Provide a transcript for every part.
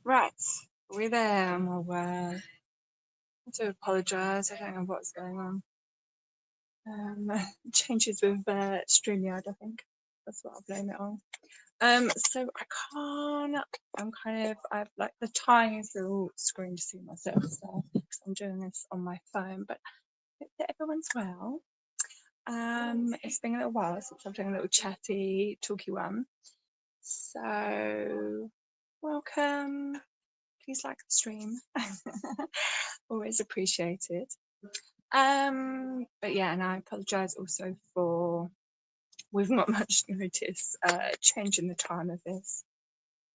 Right, we're there, my word. I do apologise, I don't know what's going on. Changes with StreamYard, I think. That's what I'll blame it on. So I can't, I've like the tiniest little screen to see myself, so I'm doing this on my phone, but I hope that everyone's well. It's been a little while since I've done a little chatty, talky one. So, welcome. Please like the stream. Always appreciated. But yeah, and I apologise also for with not much notice changing the time of this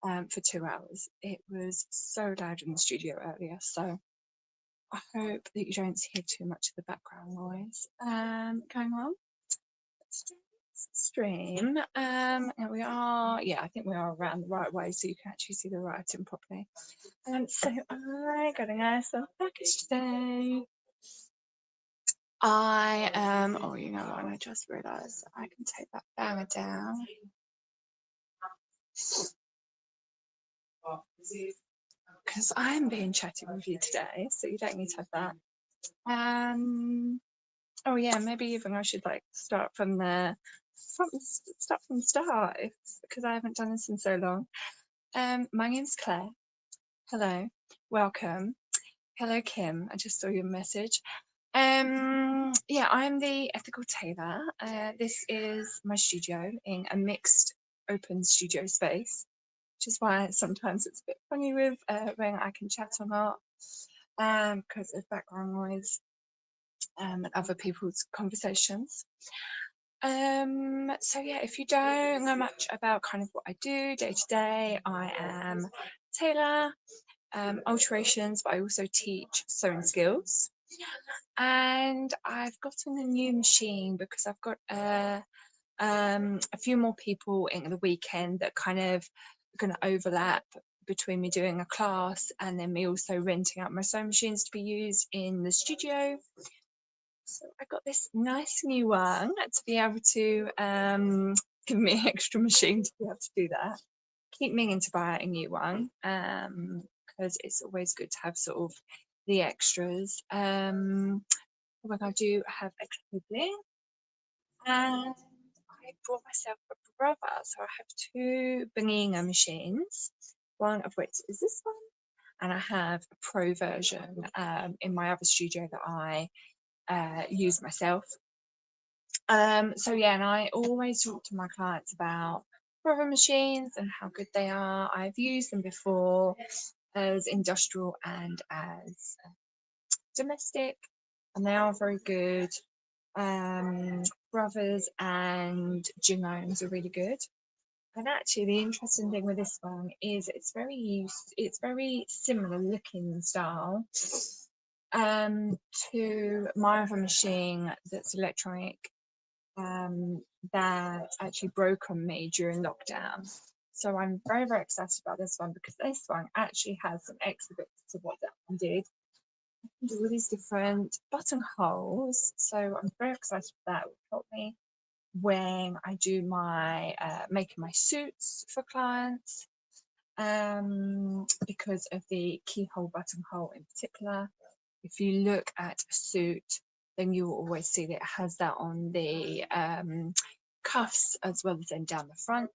for 2 hours. It was so loud in the studio earlier, so I hope that you don't hear too much of the background noise going on. Stream. And we are, yeah, I think we are around the right way so you can actually see the writing properly. So I got a nice little package today. I am, oh, you know what, I just realised I can take that banner down. Because I'm being chatty with you today, so you don't need to have that. Oh yeah, maybe even I should like start from the start because I haven't done this in so long. My name's Claire. Hello, welcome. Hello, Kim. I just saw your message. Yeah, I'm the ethical tailor. This is my studio in a mixed open studio space, which is why sometimes it's a bit funny with when I can chat or not, because of background noise and other people's conversations. So yeah, if you don't know much about kind of what I do day to day, I am a tailor, alterations, but I also teach sewing skills. And I've gotten a new machine because I've got a few more people in the weekend that kind of are going to overlap between me doing a class and then me also renting out my sewing machines to be used in the studio. So I got this nice new one to be able to give me an extra machine to be able to do that. Keep meaning to buy a new one because it's always good to have sort of the extras. When I do have extra people and I brought myself a brother, so I have two Banina machines, one of which is this one, and I have a pro version in my other studio that I use myself. So yeah, and I always talk to my clients about brother machines and how good they are. I've used them before as industrial and as domestic, and they are very good. Brothers and Jinghomes are really good. And actually, the interesting thing with this one is it's very similar looking style to my other machine that's electronic that actually broke on me during lockdown. So I'm very, very excited about this one because this one actually has some extra bits to what that one did. Do all these different buttonholes. So I'm very excited for that. It will help me when I do my making my suits for clients because of the keyhole buttonhole in particular. If you look at a suit, then you will always see that it has that on the cuffs as well as then down the front.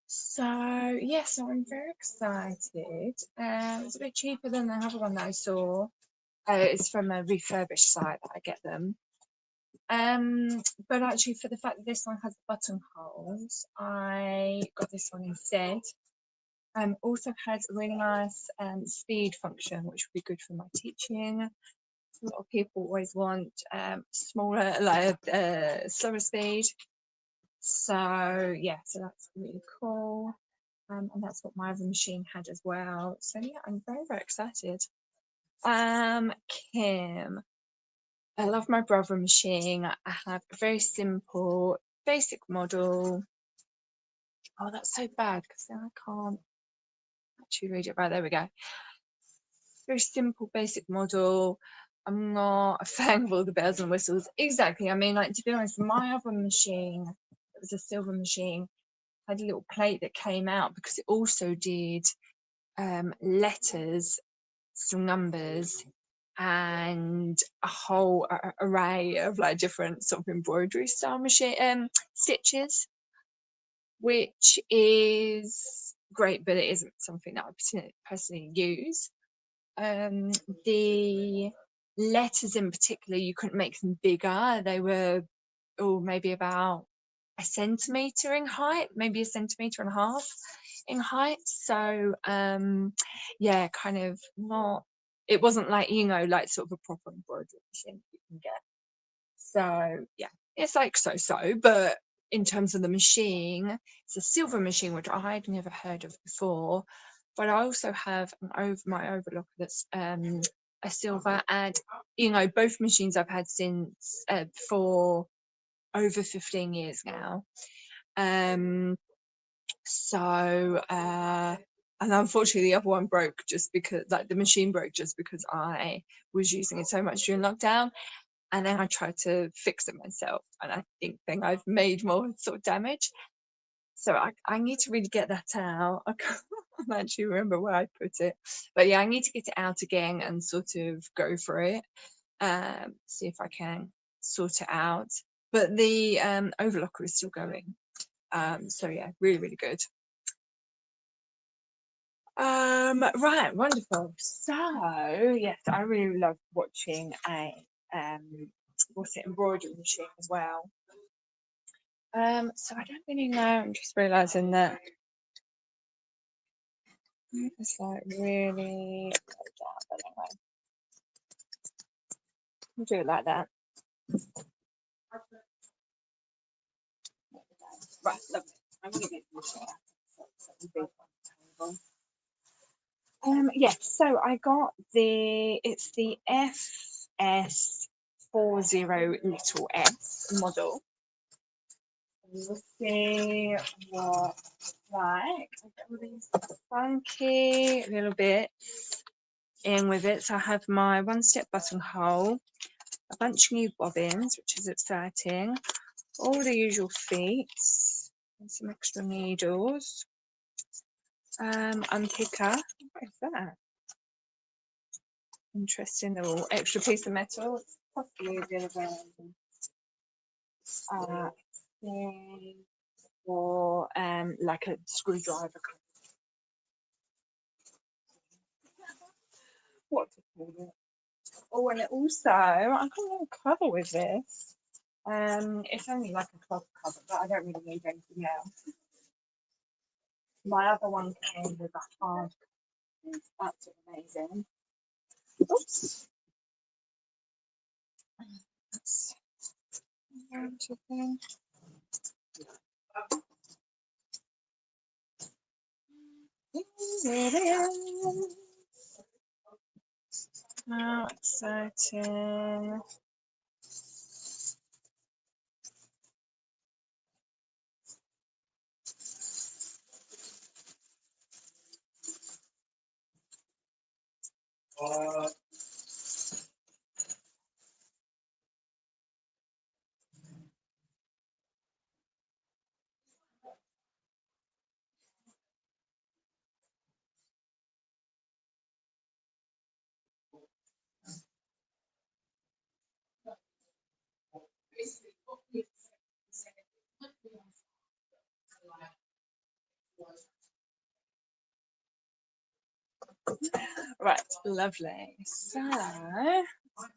So yes, so I'm very excited. It's a bit cheaper than the other one that I saw. It's from a refurbished site that I get them. But actually, for the fact that this one has buttonholes, I got this one instead. Also has a really nice speed function, which would be good for my teaching. A lot of people always want smaller, like slower speed. So yeah, so that's really cool. And that's what my other machine had as well. So yeah, I'm very, very excited. Kim, I love my brother machine. I have a very simple, basic model. Oh, that's so bad because then I can't actually read it. Right, there we go. Very simple, basic model. I'm not a fan of all the bells and whistles. Exactly. I mean, like, to be honest, my other machine, it was a silver machine, had a little plate that came out because it also did letters, some numbers, and a whole array of like different sort of embroidery style machine stitches, which is great, but it isn't something that I personally use. The letters in particular, you couldn't make them bigger. They were maybe about a centimetre in height, maybe a centimetre and a half in height. So yeah, kind of not, it wasn't like, you know, like sort of a proper embroidery machine you can get. So yeah, it's like so, but in terms of the machine, it's a silver machine, which I had never heard of before. But I also have my overlocker that's a silver, and you know, both machines I've had since for over 15 years now. So and unfortunately the other one broke just because, like, the machine broke just because I was using it so much during lockdown, and then I tried to fix it myself, and I think I've made more sort of damage. So I need to really get that out. I can't actually remember where I put it, but yeah, I need to get it out again and sort of go for it, see if I can sort it out. But the overlocker is still going, so yeah, really good. Right, wonderful. So yes, I really love watching a embroidery machine as well. So I don't really know, I'm just realizing that it's like really down, but anyway, we'll do it like that. Right, lovely. I'm gonna get this out. Yes, so I got it's the FS40 little s model. We'll see what it's like. I've got all these funky little bits in with it. So I have my one-step buttonhole, a bunch of new bobbins, which is exciting, all the usual feet, and some extra needles, unpicker. What is that? Interesting little extra piece of metal. It's possibly the other way. Or like a screwdriver. What to call it? Oh, and it also, I got a little cover with this. It's only like a cloth cover, but I don't really need anything else. My other one came with a hard cover. That's amazing. Oops. That's how exciting. Right, lovely. So,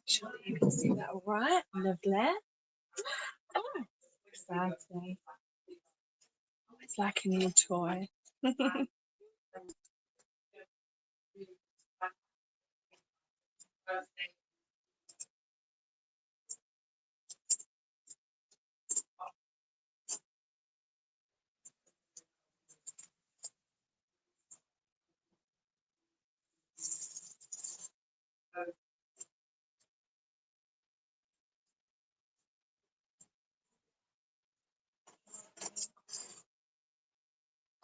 sure that you can see that all right. Lovely. Oh, exciting. It's like a new toy.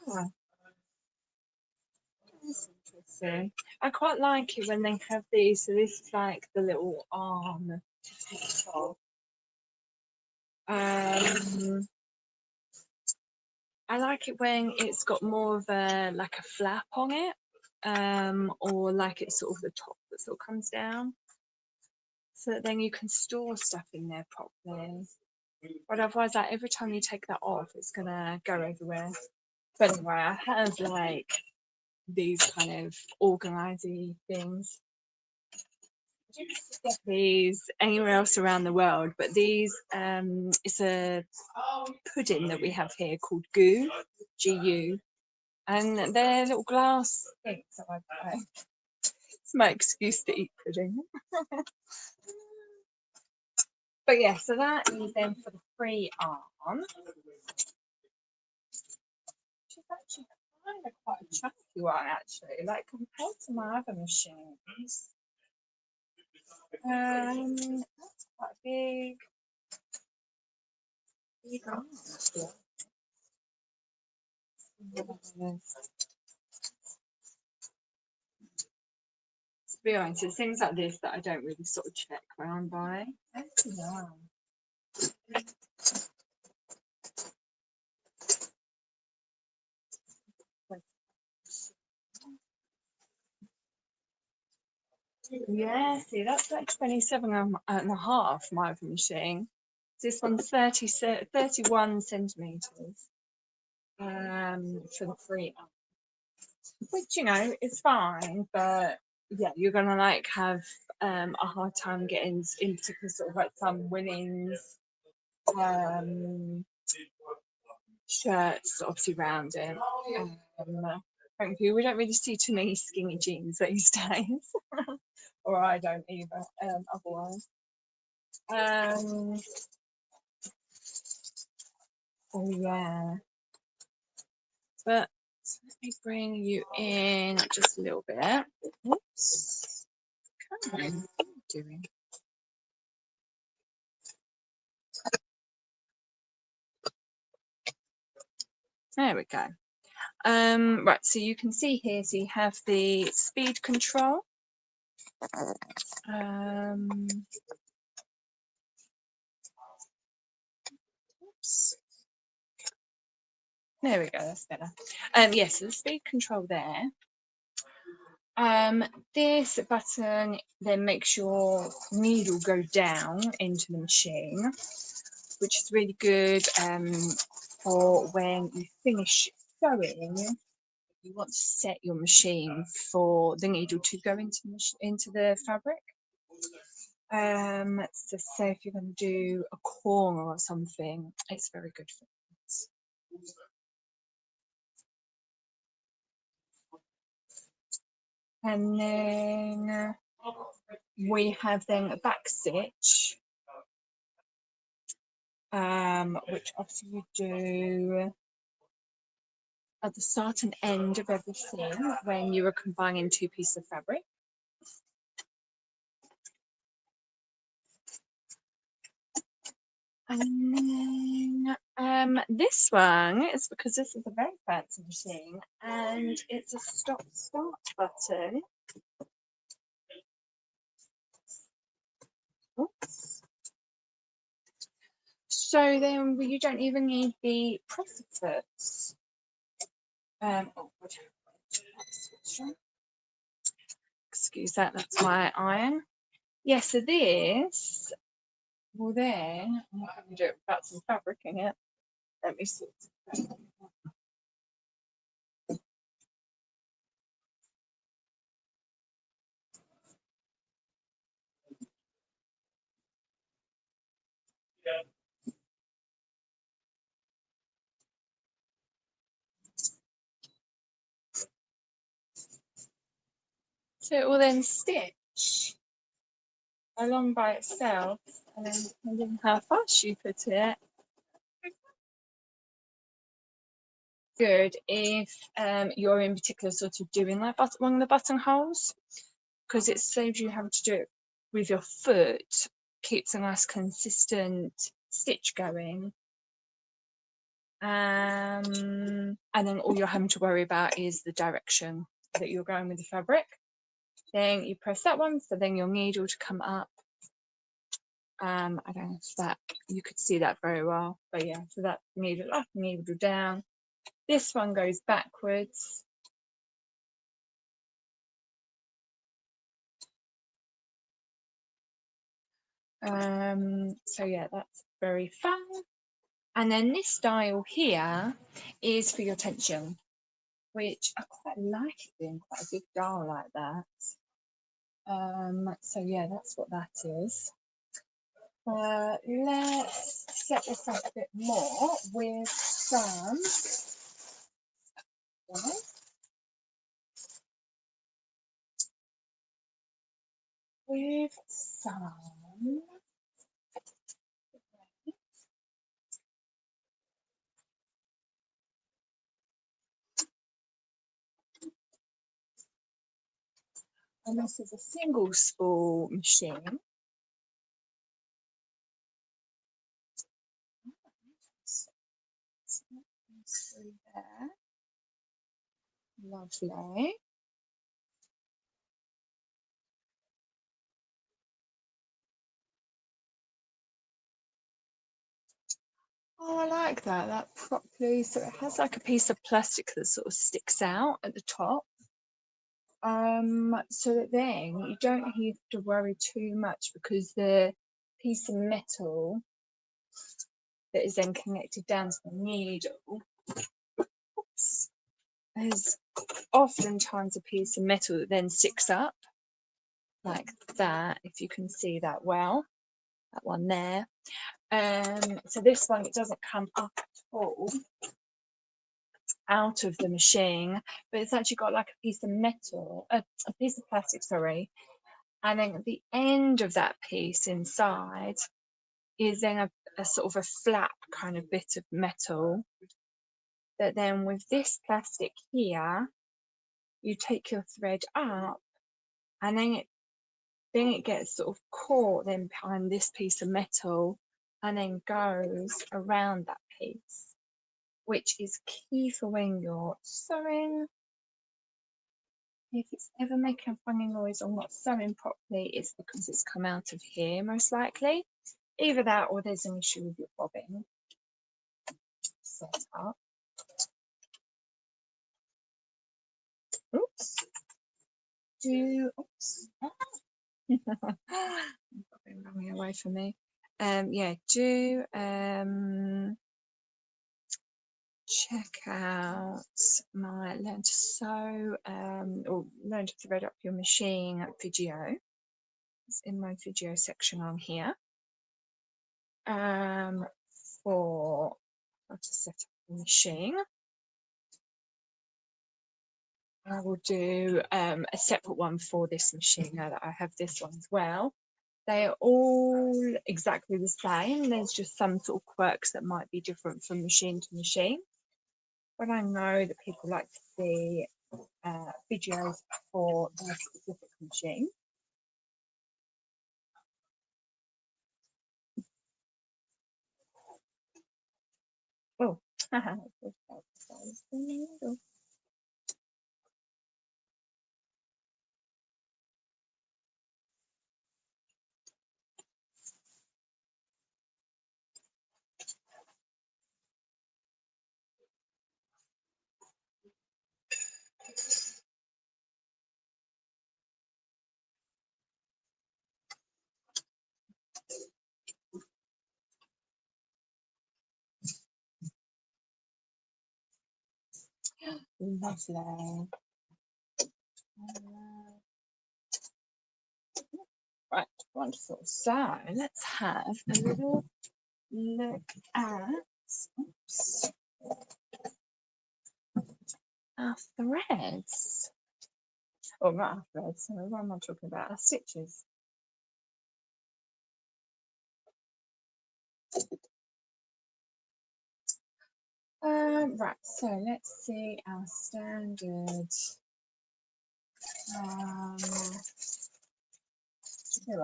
Oh, that's interesting. I quite like it when they have these. So this is like the little arm. Um, I like it when it's got more of a like a flap on it, or like it's sort of the top that sort of comes down, so that then you can store stuff in there properly. But otherwise, like every time you take that off, it's gonna go everywhere. But anyway, I have like these kind of organisy things. You can get these anywhere else around the world, but these it's a pudding that we have here called GU, and they're little glass things that I buy. It's my excuse to eat pudding. But yeah, so that is then for the free arm. Which is actually kind of quite a chunky one, actually, like compared to my other machines. That's quite a big arm. To be honest, it's things like this that I don't really sort of check when I'm buying. Yeah. Yeah, see, that's like 27.5 my other machine. This one's 31 centimeters for the free arm, which, you know, is fine, but yeah, you're gonna like have a hard time getting in particular sort of like some women's shirts obviously round it. Frankly, we don't really see too many skinny jeans these days, or I don't either. Otherwise, oh yeah, but let me bring you in just a little bit. Oops, come on, what are you doing? There we go. Right, so you can see here, so you have the speed control. Oops. There we go, that's better. Yes, so the speed control there. This button then makes your needle go down into the machine, which is really good for when you finish sewing. You want to set your machine for the needle to go into the fabric. So say if you're going to do a corner or something, it's very good for that. And then we have then a back stitch, which obviously you do at the start and end of everything when you are combining two pieces of fabric. And then this one is because this is a very fancy machine and it's a stop-start button. Oops. So then you don't even need the press. Oh, excuse that, that's my iron. Yeah, so this, well there, I'm not going to do it without some fabric in it. Let me see. So it will then stitch along by itself, and then depending on how fast you put it, good if you're in particular sort of doing like one of the buttonholes, because it saves you having to do it with your foot, keeps a nice consistent stitch going. And then all you're having to worry about is the direction that you're going with the fabric. Then you press that one, so then your needle to come up. I don't know if that you could see that very well, but yeah, so that needle up, needle down, This one goes backwards. So yeah, that's very fun. And then this dial here is for your tension, which I quite like it being quite a big dial like that. So yeah, that's what that is. Let's set this up a bit more with some and this is a single spool machine. Through there. Lovely. Oh, I like that. That properly. So it has like a piece of plastic that sort of sticks out at the top. So that then you don't have to worry too much because the piece of metal that is then connected down to the needle is oftentimes a piece of metal that then sticks up like that, if you can see that well, that one there. So this one, it doesn't come up at all out of the machine, but it's actually got like a piece of metal, a piece of plastic, sorry, and then at the end of that piece inside is then a sort of a flat kind of bit of metal that then with this plastic here, you take your thread up and then it gets sort of caught then behind this piece of metal and then goes around that piece, which is key for when you're sewing. If it's ever making a funny noise or not sewing properly, it's because it's come out of here, most likely. Either that or there's an issue with your bobbin set up. Oops. Oops. Bobbin running away from me. Yeah, check out my learn to sew or learn to thread up your machine video. It's in my video section on here. For how to set up the machine. I will do a separate one for this machine now that I have this one as well. They are all exactly the same. There's just some sort of quirks that might be different from machine to machine. But I know that people like to see videos for their specific machine. Oh, lovely. Right, wonderful. So let's have a little look at our threads. Oh, not our threads. What am I talking about? Our stitches. Right, so let's see our standard.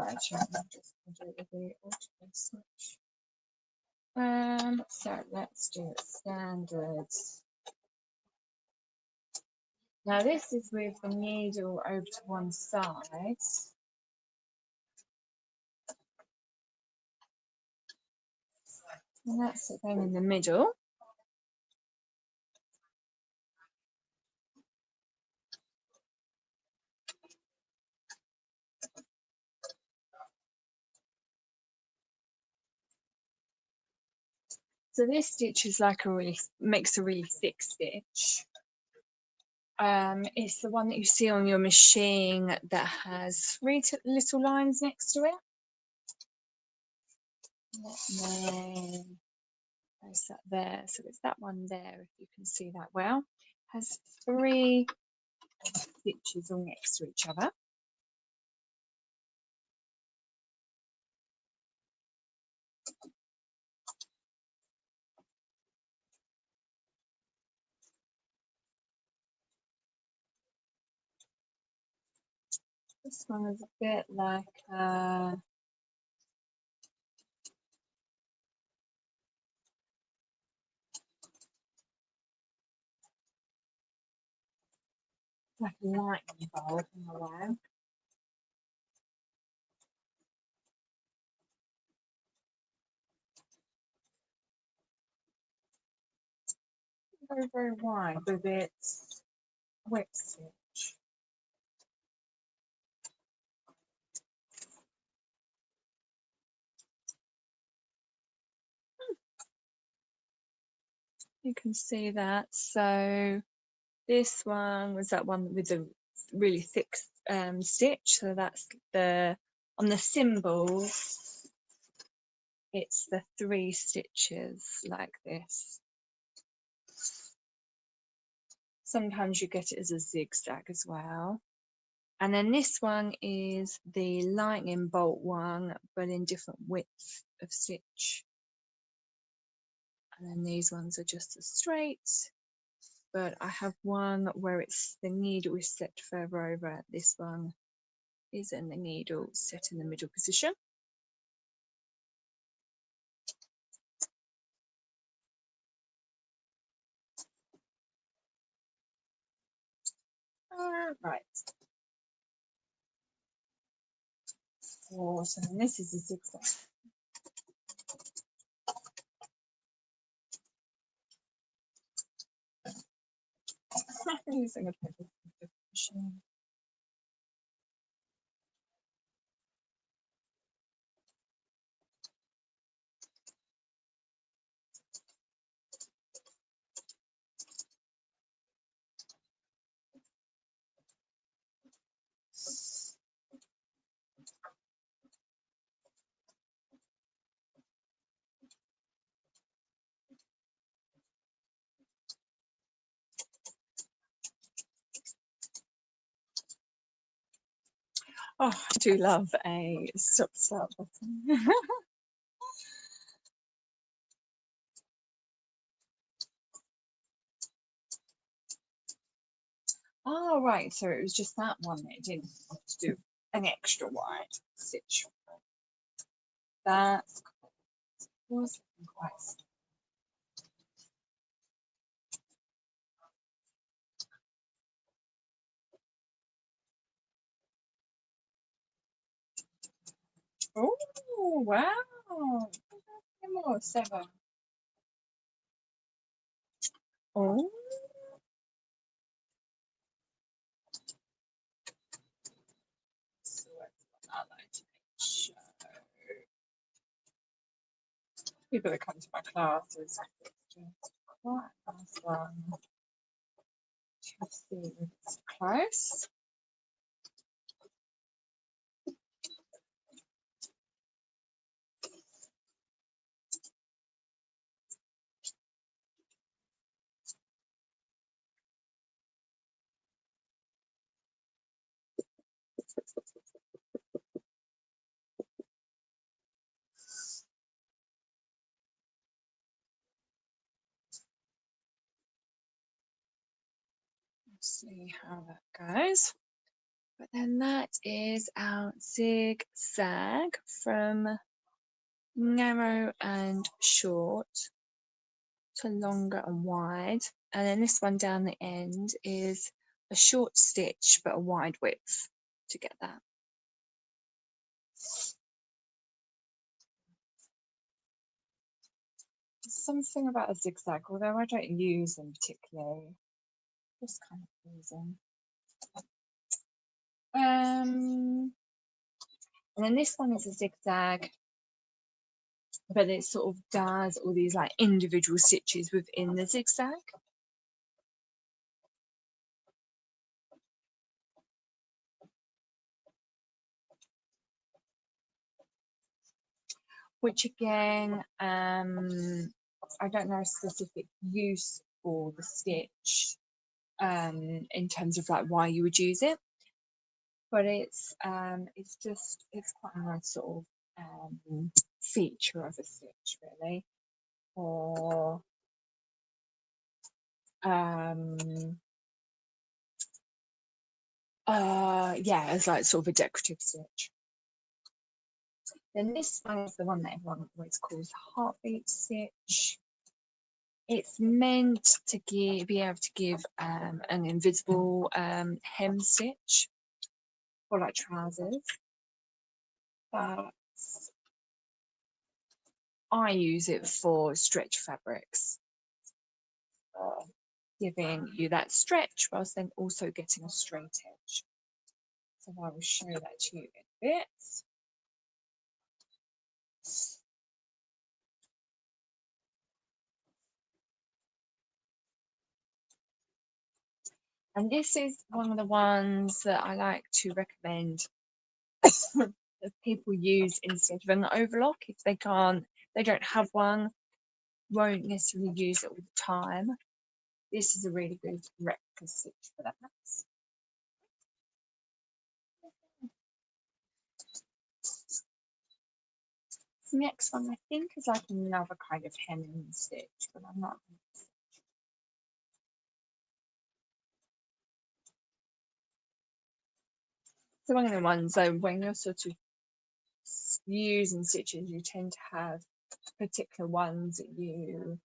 Actually, I'm just going to do it with the auto switch. So let's do standard. Now this is with the needle over to one side. And that's it then in the middle. So this stitch is like makes a really thick stitch. It's the one that you see on your machine that has 3 little lines next to it. Then there's that there, so it's that one there, if you can see that well. Has 3 stitches all next to each other. This one is a bit like a lightning bolt in a way. Very, very wide with its whip stitch. You can see that. So this one was that one with the really thick stitch. So that's on the symbols, it's the 3 stitches like this. Sometimes you get it as a zigzag as well. And then this one is the lightning bolt one, but in different widths of stitch. And then these ones are just as straight, but I have one where it's the needle is set further over. This one is in the needle set in the middle position. Right. So then this is a zigzag. I'm using a paper machine. Oh, I do love a stop button. Oh, right, so it was just that one that it didn't have to do an extra wide stitch. That was quite. Oh, wow. More 7. Oh. So I like to show people that come to my classes. Quite a nice one to see it's close. See how that goes. But then that is our zigzag from narrow and short to longer and wide. And then this one down the end is a short stitch but a wide width to get that. Something about a zigzag, although I don't use them particularly, just kind of use them. And then this one is a zigzag but it sort of does all these like individual stitches within the zigzag. Which again, I don't know a specific use for the stitch in terms of like why you would use it, but it's quite a nice sort of feature of a stitch really, or yeah, as like sort of a decorative stitch. Then this one is the one that everyone always calls the heartbeat stitch. It's meant to be able to give an invisible hem stitch for like trousers, but I use it for stretch fabrics, giving you that stretch whilst then also getting a straight edge. So I will show that to you in a bit. And this is one of the ones that I like to recommend that people use instead of an overlock if they don't have one, won't necessarily use it all the time. This is a really good replica stitch for that. The next one I think is like another kind of hemming stitch, but I'm not. So one of the ones though, when you're sort of using stitches, you tend to have particular ones that you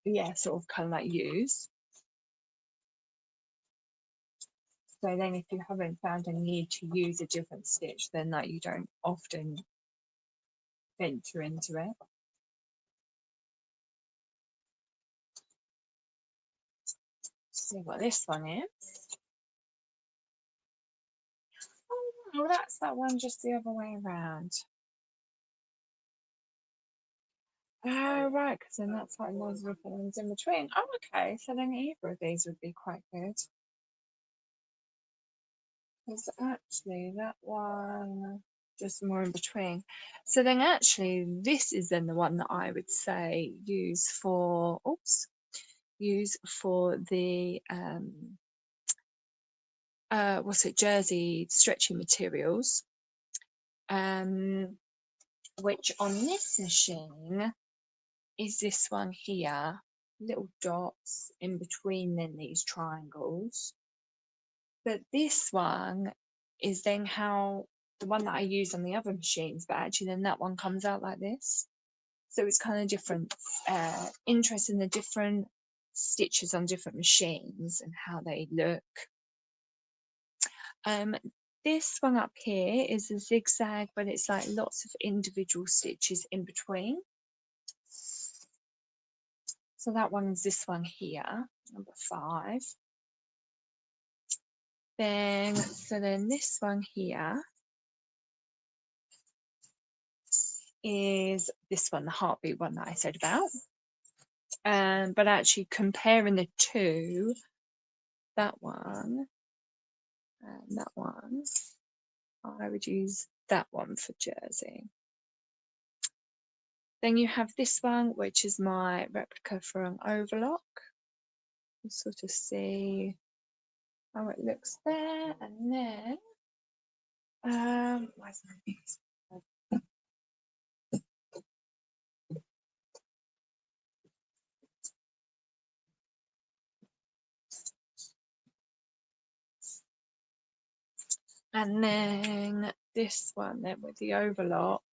yeah, sort of kind of like use. So then if you haven't found a need to use a different stitch, then like you don't often venture into it. See what this one is. Oh, that's that one just the other way around. Oh, right, because then that's like loads of things in between. Oh, okay, so then either of these would be quite good. Because actually that one just more in between. So then actually this is then the one that I would say use for the what's it, jersey stretchy materials, which on this machine is this one here, little dots in between then these triangles. But this one is then how the one that I use on the other machines, but actually then that one comes out like this. So it's kind of different, interest in the different stitches on different machines and how they look. This one up here is a zigzag, but it's like lots of individual stitches in between. So that one is this one here, number 5. Then this one here is this one, the heartbeat one that I said about. But actually comparing the two, that one and that one, I would use that one for jersey. Then you have this one, which is my replica for an overlock. You sort of see how it looks there, and then where's my piece? And then this one then with the overlock,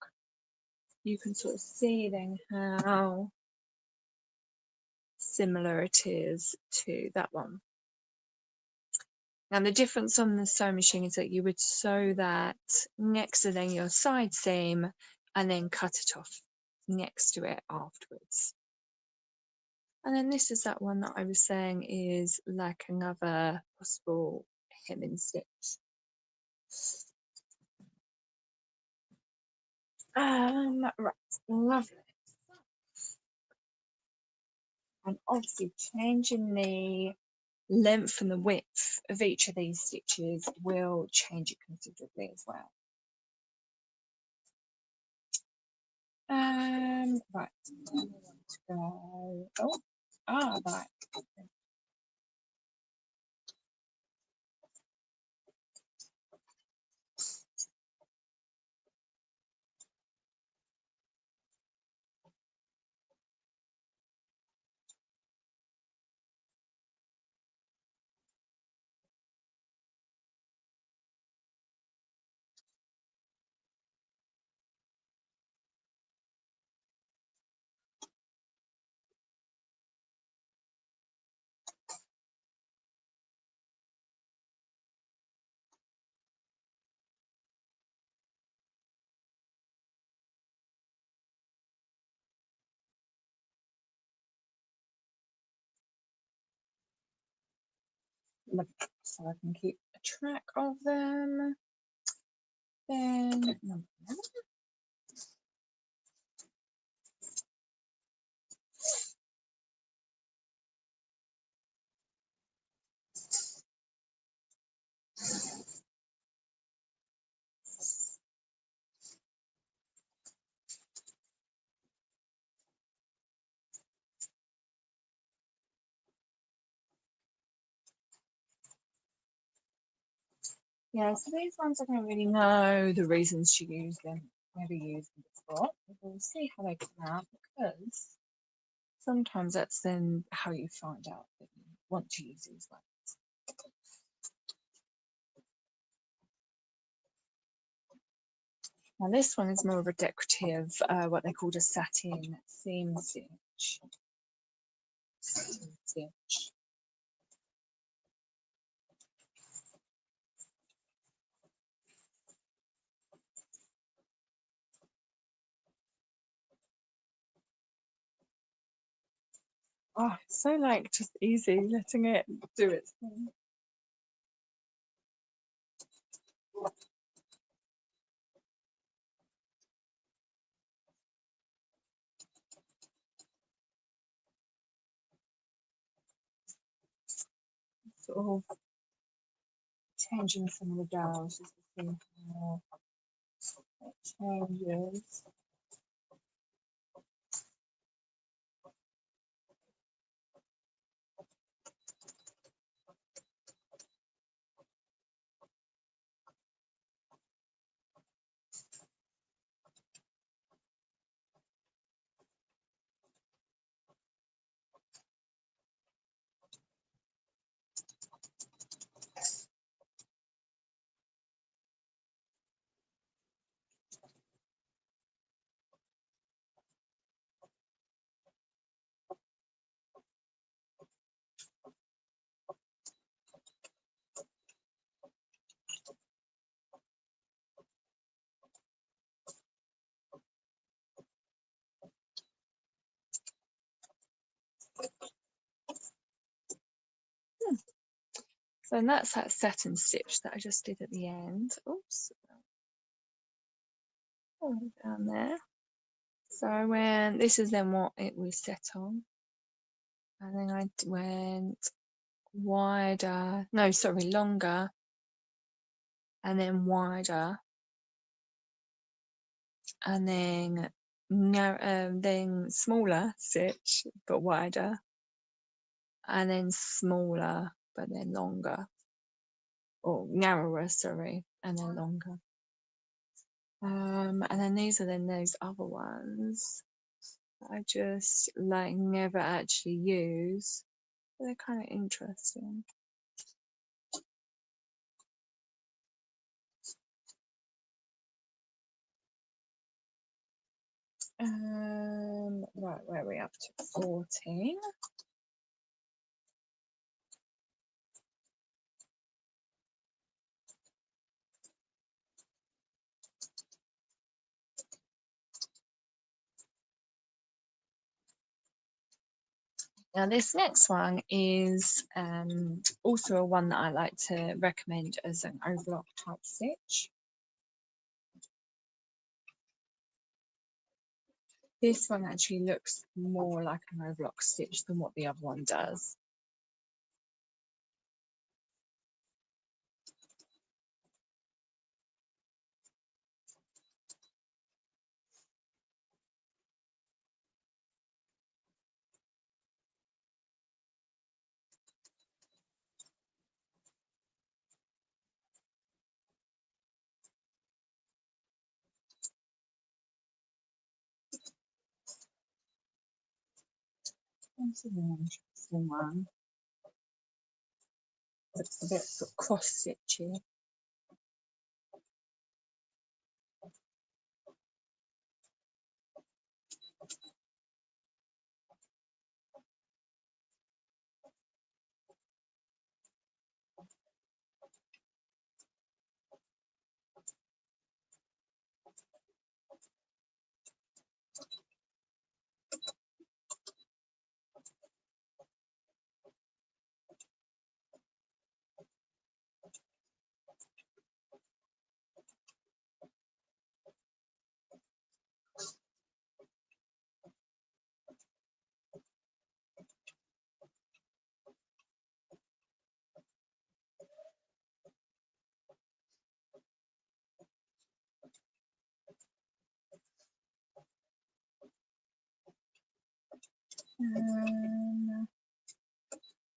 you can sort of see then how similar it is to that one. Now the difference on the sewing machine is that you would sew that next to then your side seam and then cut it off next to it afterwards. And then this is that one that I was saying is like another possible hemming stitch. Right, lovely. And obviously changing the length and the width of each of these stitches will change it considerably as well. Right, let's go. Right. Look, so I can keep a track of them. Then yeah, so these ones I don't really know the reasons to use them. Never used them before. We'll see how they come out because sometimes that's then how you find out that you want to use these ones. Now this one is more of a decorative, what they called a satin seam stitch. Oh, it's so like just easy letting it do its thing. Sort of changing some of the dials just to see how it changes. So that's that satin stitch that I just did at the end. Oops, down there. So I went, this is then what it was set on. And then I went wider, no, sorry, longer, and then wider, and then then smaller stitch, but wider, and then smaller, but then longer, or narrower, sorry, and then longer. And then these are then those other ones that I just like never actually use. They're kind of interesting. Right, where are we up to? 14. Now this next one is also a one that I like to recommend as an overlock type stitch. This one actually looks more like an overlock stitch than what the other one does. This is an interesting one. It's a bit sort of cross stitchy.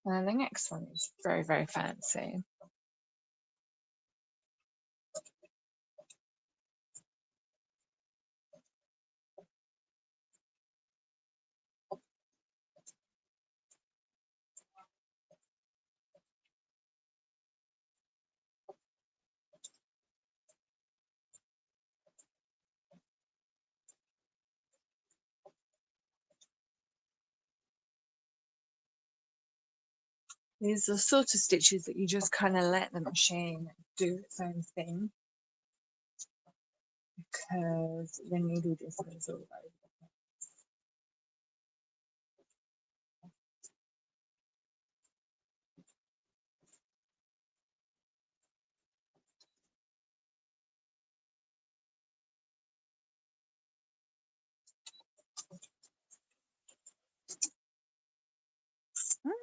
And the next one is very, very fancy. These are sort of stitches that you just kind of let the machine do its own thing, because the needle just goes all over.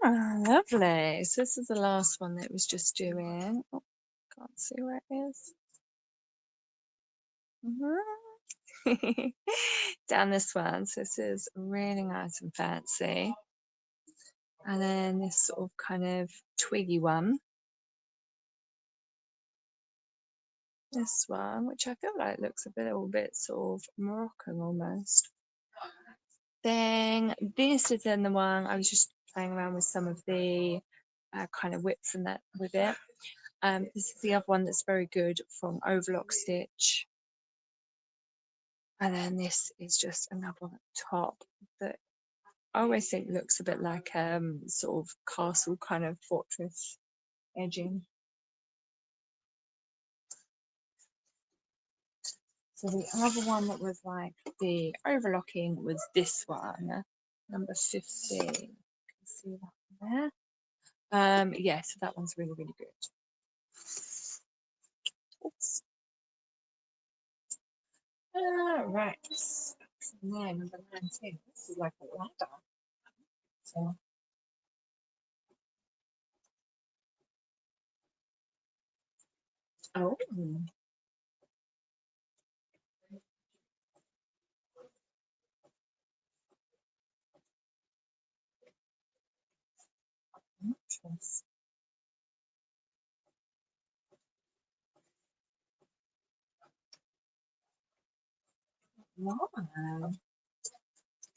Ah, lovely. So this is the last one that was just doing. Oh, can't see where it is. Down this one. So this is really nice and fancy. And then this sort of kind of twiggy one. This one, which I feel like looks a little bit sort of Moroccan almost. Then this is then the one I was just playing around with some of the kind of whips and that with it. This is the other one that's very good from overlock stitch. And then this is just another one at the top that I always think looks a bit like sort of castle kind of fortress edging. So the other one that was like the overlocking was this one, number 15. You can see that one there. Yeah, so that one's really, really good. Oops. Right. So now number 19. This is like a ladder. So, oh, interesting. Wow.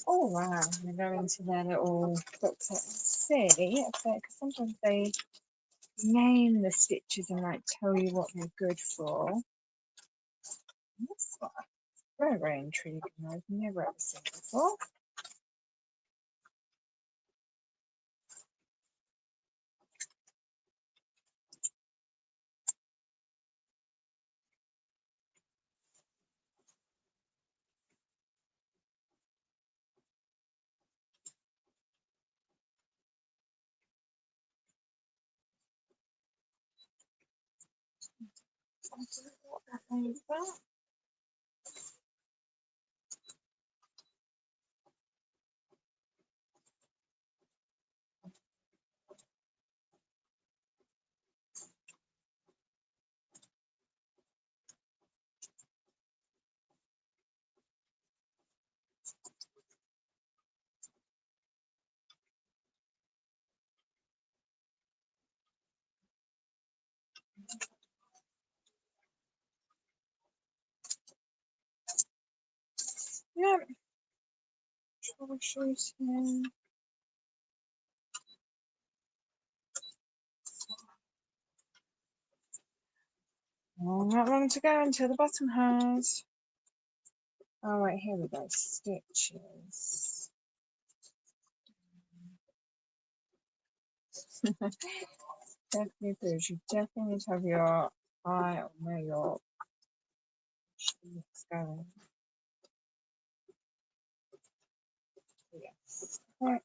Oh wow, they go into their little books. Let's see, because sometimes they name the stitches and like tell you what they're good for. This one, very, very intriguing. I've never ever seen it before. I don't know what that name is about. yeah, troubleshooting. Not long to go until the bottom has. Oh wait, here we go. Stitches. Definitely proves you definitely need to have your eye on where your sheet's going. Yes. Right.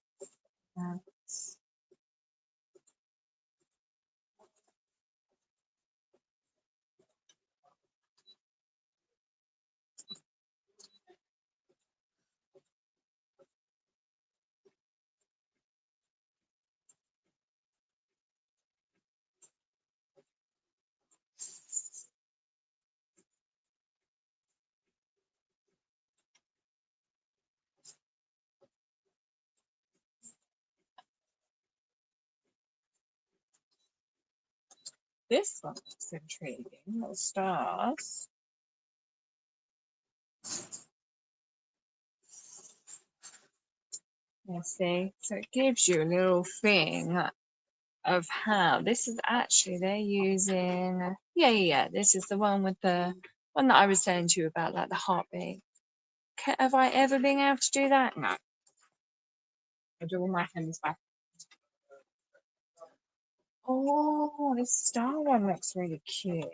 This one looks intriguing. Little stars. You see, so it gives you a little thing of how this is actually they're using. Yeah. This is the one with the one that I was saying to you about, like the heartbeat. Have I ever been able to do that? No. I do all my hands back. Oh, this star one looks really cute.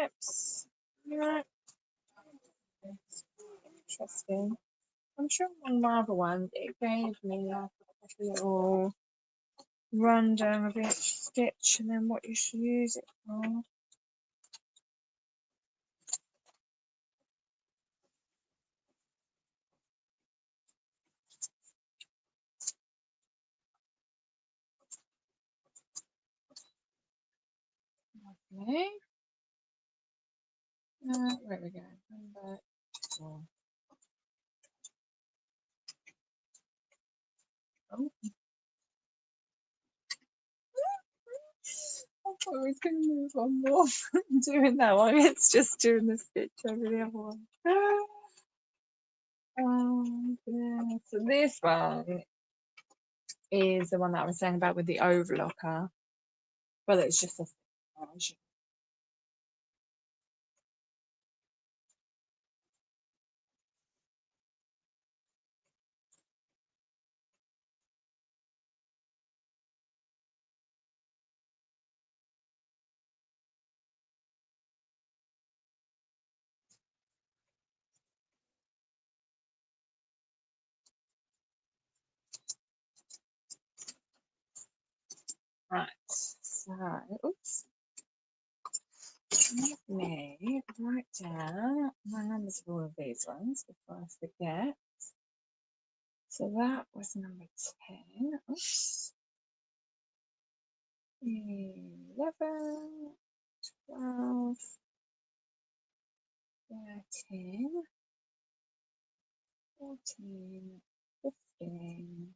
Oops. Right. Interesting. I'm sure on my other one it gave me like a little rundown of each stitch and then what you should use it for. Okay. Where we go? Number 4. Oh. I thought we was going to move on more from doing that one. It's just doing the stitch over the other one. Yeah. So this one is the one that I was saying about with the overlocker. Well, it's just a version. Right. So, oops. Let me write down my numbers of all of these ones before I forget. So that was number 10. Oops. 11, 12, 13, 14, 15,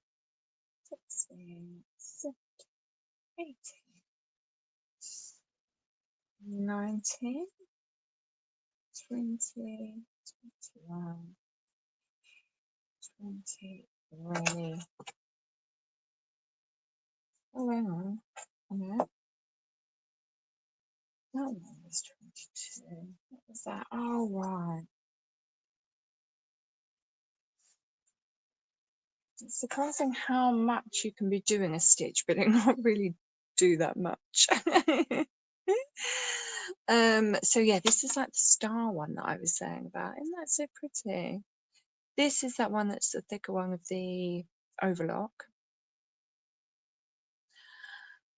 16, 17, 18, 19, 20, 21, 23. Oh, hang on. A minute. That one was 22. What was that? Oh, right. It's surprising how much you can be doing a stitch, but it not really do that much. So yeah, this is like the star one that I was saying about. Isn't that so pretty? This is that one that's the thicker one with the overlock.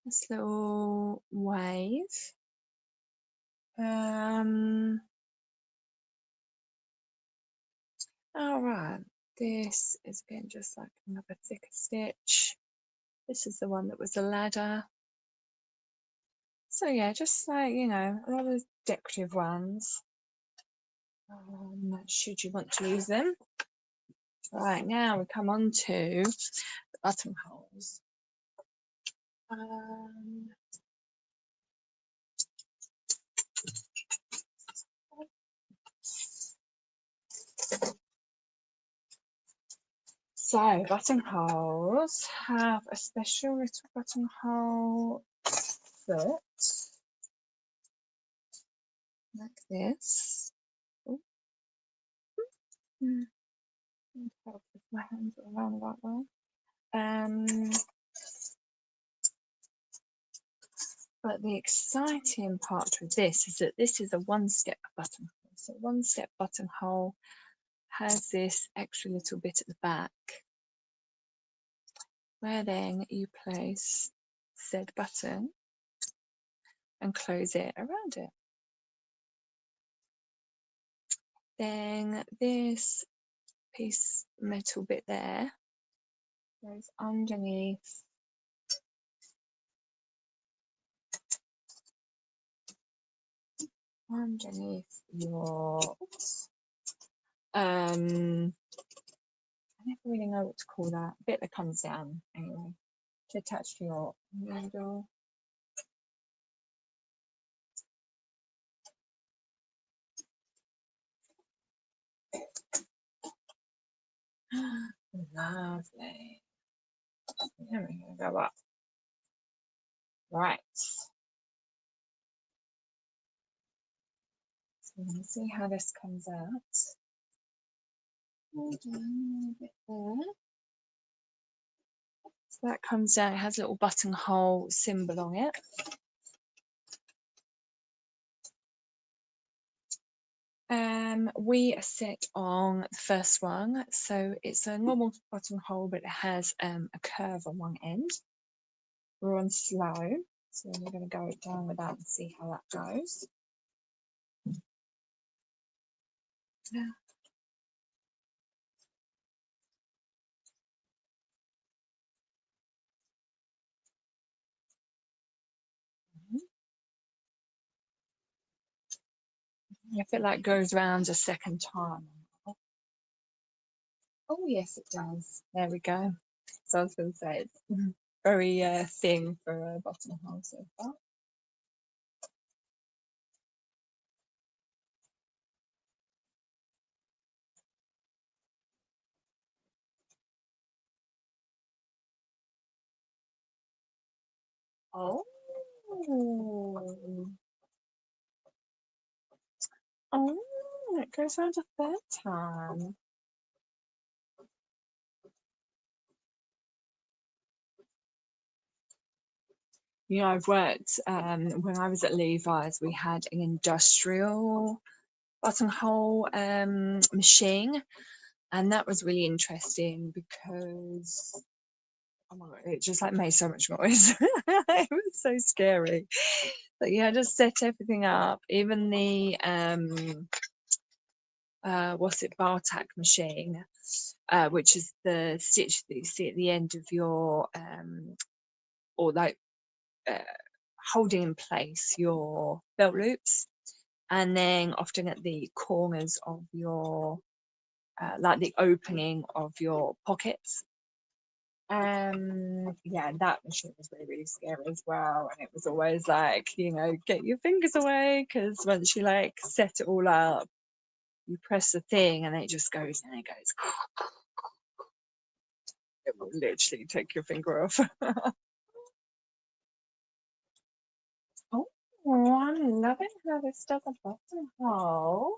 This little wave. All right. This is again just like another thicker stitch. This is the one that was a ladder. So yeah, just like, you know, a lot of decorative ones. should you want to use them. Right, now we come on to the buttonholes. So buttonholes have a special little buttonhole foot like this. Ooh. Help if my hands are around that way. But the exciting part with this is that this is a one-step buttonhole. So one-step buttonhole has this extra little bit at the back where then you place said button and close it around it. Then this piece metal bit there goes underneath your I never really know what to call that bit that comes down anyway to attach to your needle. Lovely. There we go up. Right. So you can see how this comes out. Hold on a bit there. So that comes down, it has a little buttonhole symbol on it. We set on the first one, so it's a normal buttonhole, but it has a curve on one end. We're on slow, so we're going to go down with that and see how that goes. Yeah. If it like goes round a second time. Oh yes, it does. There we go. So I was going to say it's very thin for a buttonhole so far. Oh. Oh, it goes round a third time. You know, I've worked, when I was at Levi's, we had an industrial buttonhole machine, and that was really interesting because, oh my God, it just like made so much noise. It was so scary. But you had to set everything up, even the, what's it, bar tack machine, which is the stitch that you see at the end of your, or like, holding in place your belt loops, and then often at the corners of your like the opening of your pockets. Yeah, that machine was really, really scary as well, and it was always like, you know, get your fingers away, because once you like set it all up, you press the thing and it just goes and it goes. It will literally take your finger off. Oh, I'm loving how this does a buttonhole.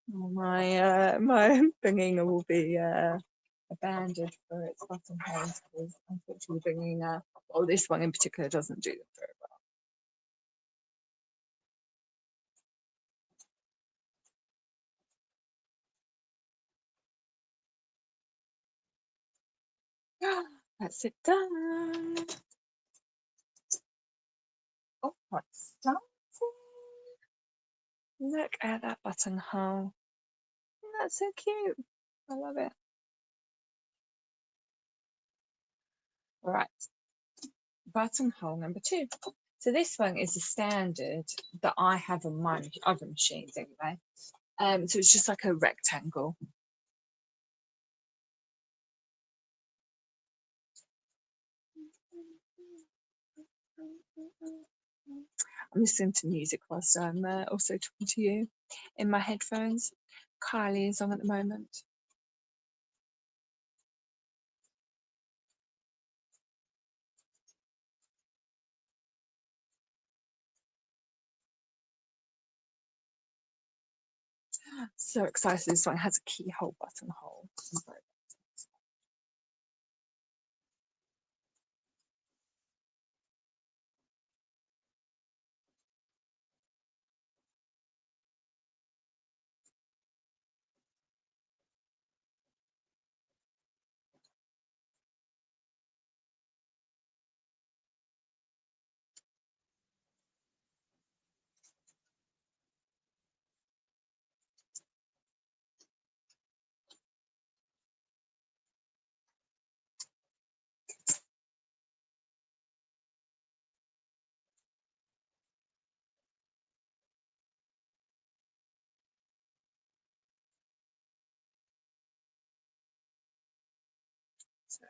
My my thinking will be abandoned for its buttonholes, because unfortunately bringing well, this one in particular doesn't do them very well. That's it done. Oh, what's starting? Look at that buttonhole. That's so cute. I love it. Right, buttonhole number 2. So this one is a standard that I have on my other machines anyway. So it's just like a rectangle. I'm listening to music whilst I'm also talking to you in my headphones. Kylie is on at the moment. So excited, this one has a keyhole buttonhole.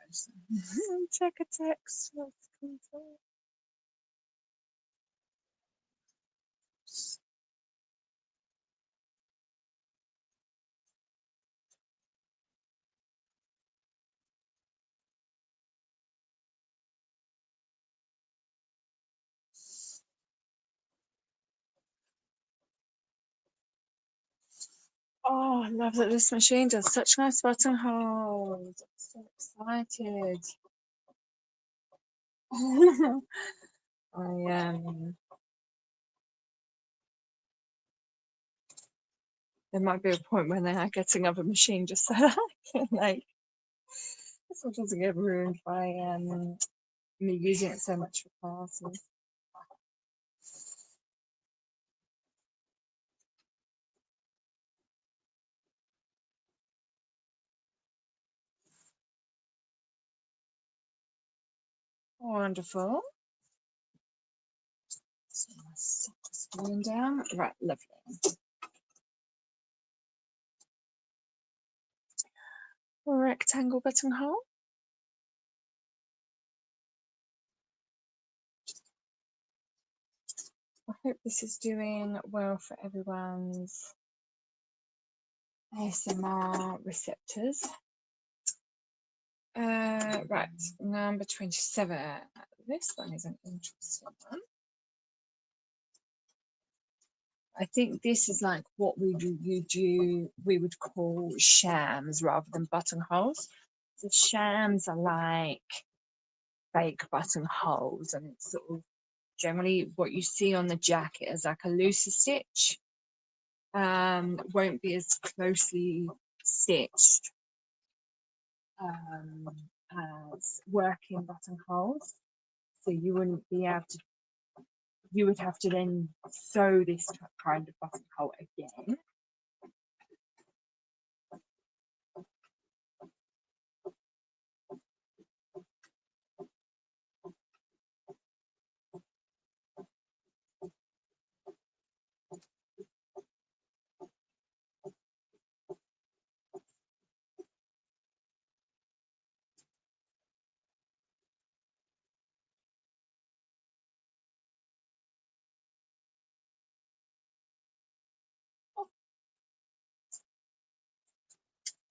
So, check a text. Oh, I love that this machine does such nice buttonholes. I'm so excited. There might be a point when they're getting another machine just so that I can, like, this one doesn't get ruined by me using it so much for classes. Wonderful. So my socks falling down. Right, lovely. Rectangle buttonhole. I hope this is doing well for everyone's ASMR receptors. Right, number 27. This one is an interesting one. I think this is like what we would call shams rather than buttonholes. So shams are like fake buttonholes, and it's sort of generally what you see on the jacket is like a looser stitch. Won't be as closely stitched as working buttonholes. So you wouldn't be able to, you would have to then sew this kind of buttonhole again.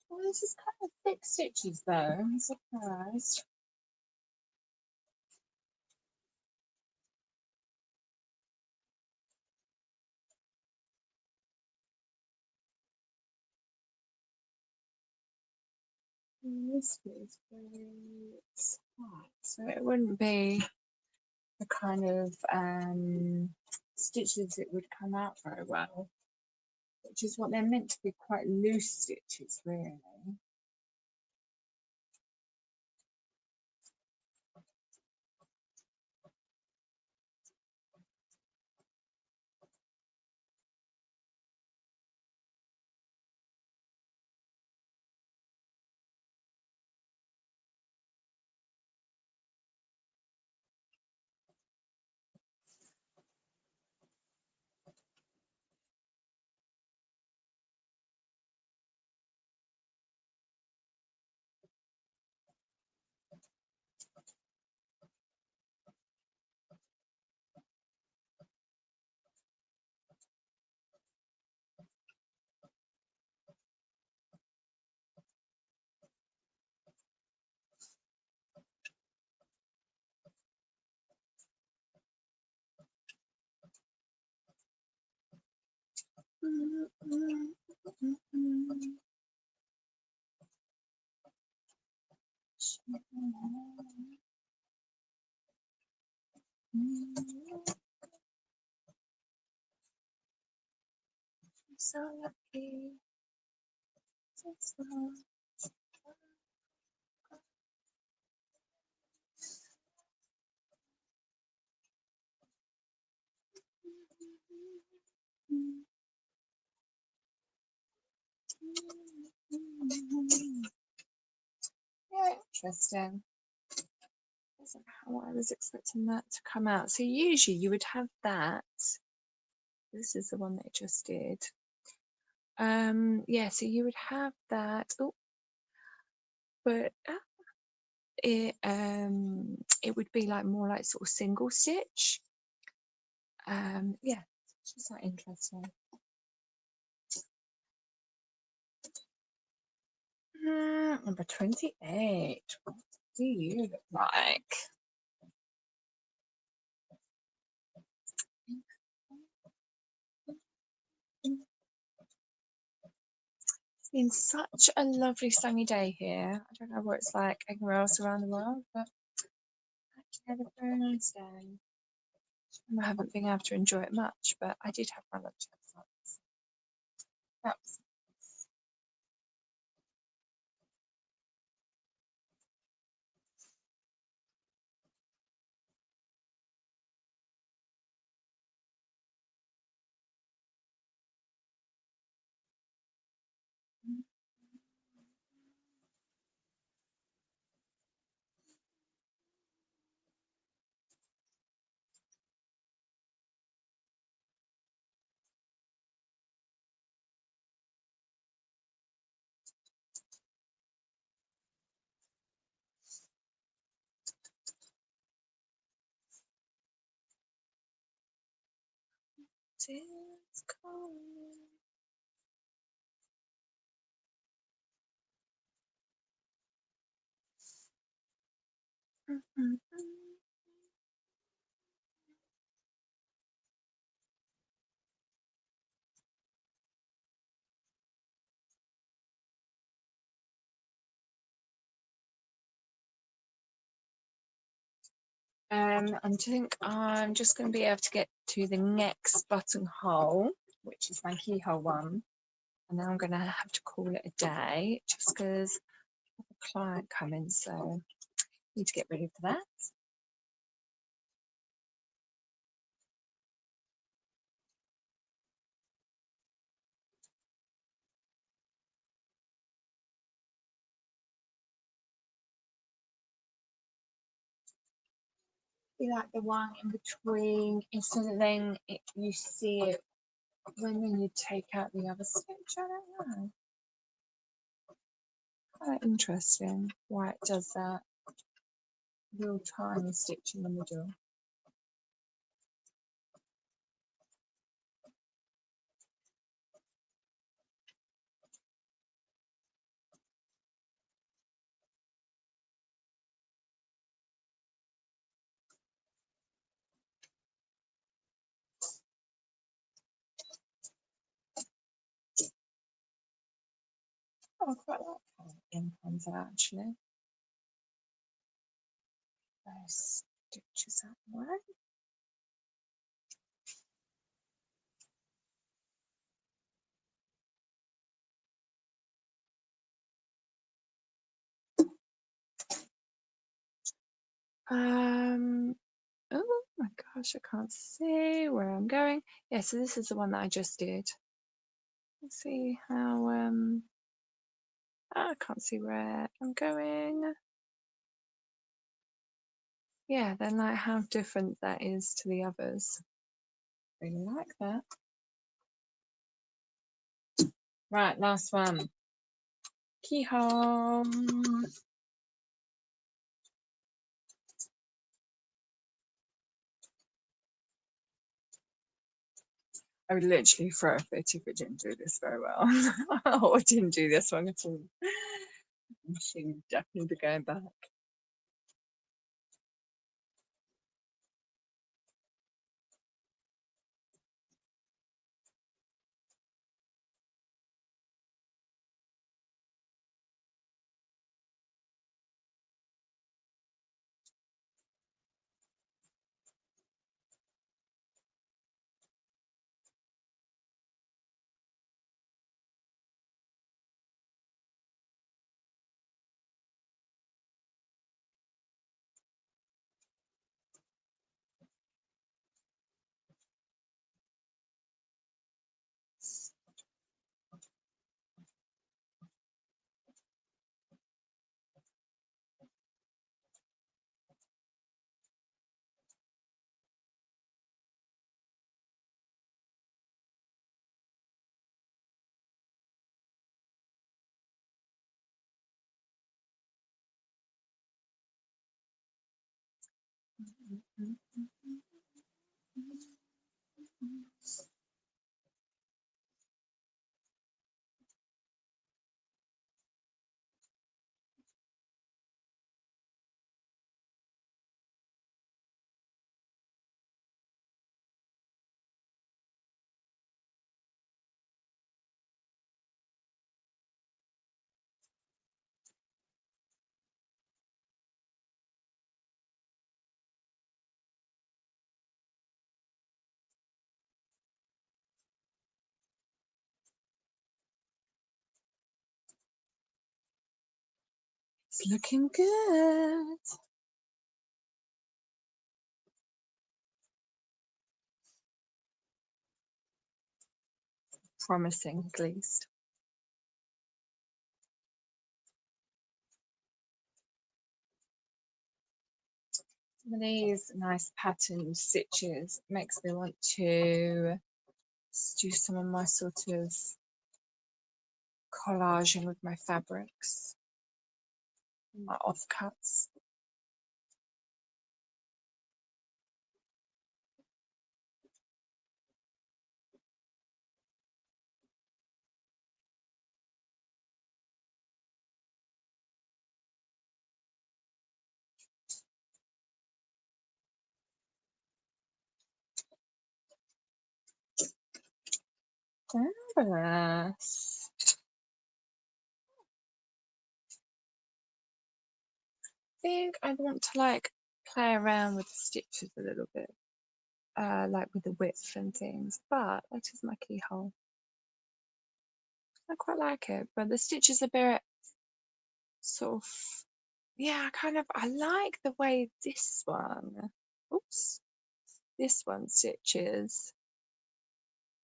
Well, this is kind of thick stitches though, I'm surprised. This is very tight, so it wouldn't be the kind of stitches it would come out very well, which is what they're meant to be, quite loose stitches really. So lucky. So yeah, interesting. Isn't how I was expecting that to come out. So usually you would have that. This is the one that I just did. Yeah, so you would have that. Oh, but it would be like more like sort of single stitch. Yeah, it's just like interesting. Number 28. What do you look like? It's been such a lovely sunny day here. I don't know what it's like anywhere else around the world, but actually had a very nice day. I haven't been able to enjoy it much, but I did have my lunch outside. That was it's cold. I think I'm just going to be able to get to the next buttonhole, which is my keyhole one, and then I'm going to have to call it a day just because I have a client coming, so I need to get ready for that. Be like the one in between, instead of then you see it when you take out the other stitch. I don't know. Quite interesting why it does that little tiny stitch in the middle. Oh, I quite like how the end comes out actually. Those stitches out the way. Oh my gosh, I can't see where I'm going. Yeah, so this is the one that I just did. Let's see how I can't see where I'm going. Yeah, then like how different that is to the others. Really like that. Right, last one. Keyhole. I would literally throw a fit if it didn't do this very well. Or didn't do this one at all. Machine definitely be going back. It's looking good. Promising, at least. Some of these nice patterned stitches makes me want to do some of my sort of collaging with my fabrics, my offcuts. Fabulous. I think I want to like play around with the stitches a little bit, like with the width and things, but that is my keyhole. I quite like it, but the stitches are a bit sort of, yeah, I like the way this one, oops, this one stitches.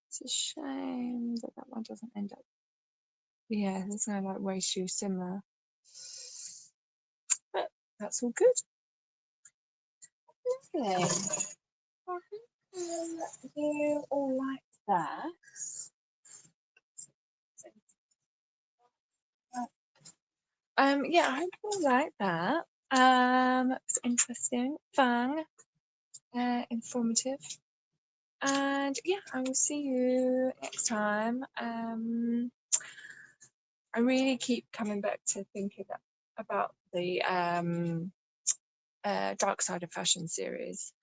It's a shame that that one doesn't end up, yeah, there's no like way too similar, but that's all good. Lovely. I hope you all like that. Yeah, I hope you all like that. It's interesting, fun, informative. And yeah, I will see you next time. I really keep coming back to thinking about the Dark Side of Fashion series,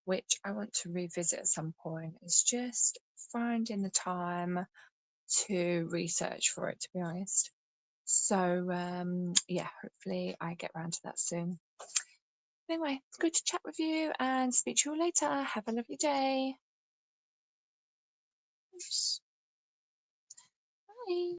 which I want to revisit at some point. It's just finding the time to research for it, to be honest. So yeah, hopefully I get around to that soon. Anyway, it's good to chat with you and speak to you all later. Have a lovely day. Bye.